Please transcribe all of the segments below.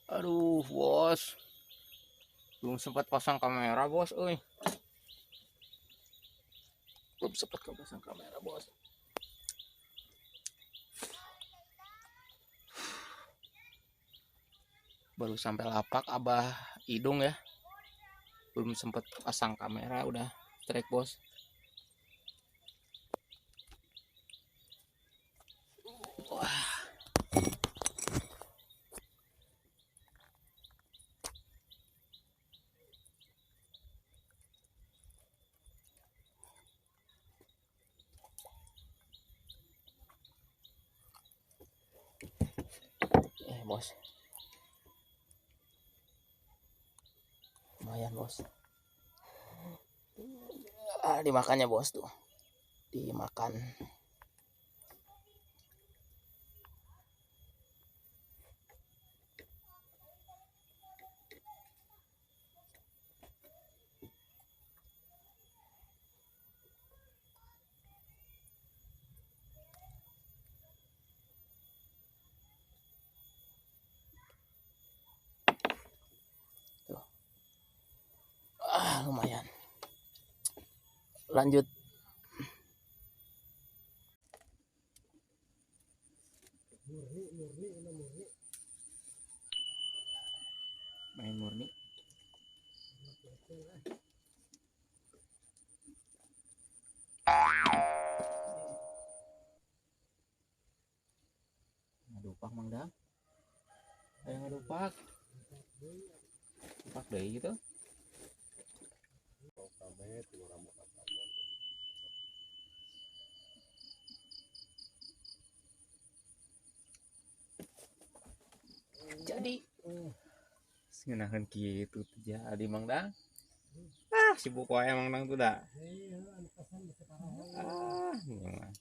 Aduh, bos. Belum sempat pasang kamera, bos. Euy. Belum sempat pasang kamera, bos. Baru sampai lapak Abah Hidung ya. Belum sempat pasang kamera, udah strike, bos. Wah. Bos. Lumayan, bos. Dimakannya, bos, tuh. Dimakan. Tuh. Lumayan. Lanjut. Main murni. Ngadupak, Mang Dang. Ayo ngadupak. Pak deh gitu. Jadi ngenahan gitu jadi Mang Dang. Sibuk wae Mang Dang tuh dah. Memang.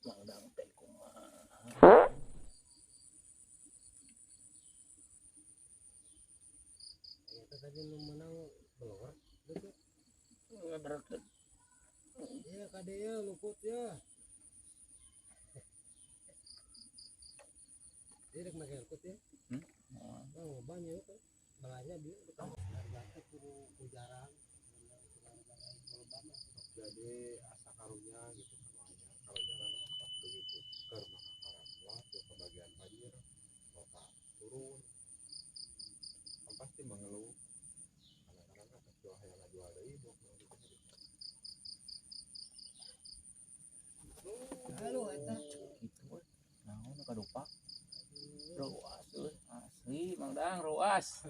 Mang Dang teh kumaha. Tadi menang keluar gitu. Iya kade ya luput ya. Dia rek make luput ya. Oh, banyak itu. Balanya dia harga ku jarang. Jadi asa karunya gitu karunya nampak begitu karena karat ke bagian banjir kota turun pasti mengeluh kadang-kadang atas jual yang jual dari halo eta Gitu naon kadupak ruas asli Mang Dang ruas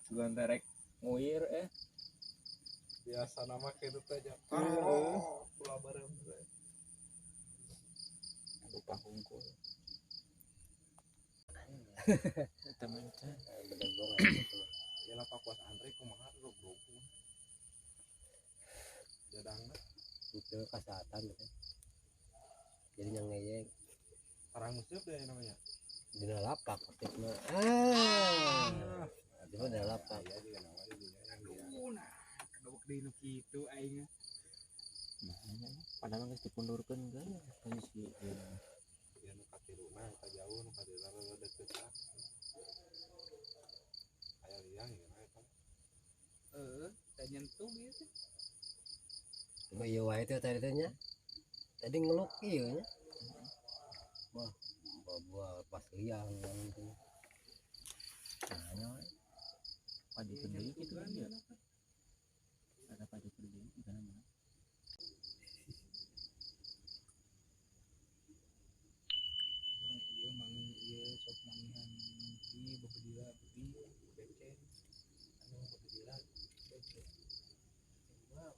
juga terek nguir biasa nama gitu aja pula bareng kadupak unggul teman-teman ya lah Pak Bos Andre kumaha bro jadangna itu kesehatan gitu jadi yang ngeyek orang muslim deh namanya di lapak aktifnya di mana lapak ya juga namanya di yang dia kedok di nu kitu aing padahal geus dipundurkeun geus geus si ya nu katiruna ka jauh nu kadirana deket aya liang ya eta teh nyentuh gitu cuma ieu wae teh tadi teh nya tadi ngeluk ieu nya wah buah pas liang itu nanya padi gede gitu kan ya ada padi gede di sana mana ieu mang ieu sok mangihan di bebedila budi becen anu bebedila becen wow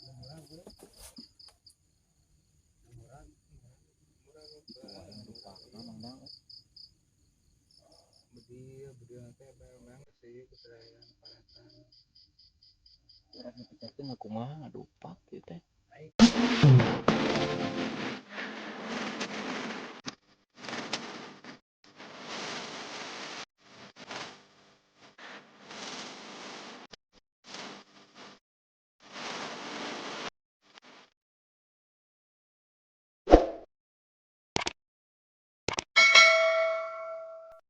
murah bro murah kadupak Mang Dang budi teh memang sih keseraian paratan orang pecah teh kumaha kadupak gitu teh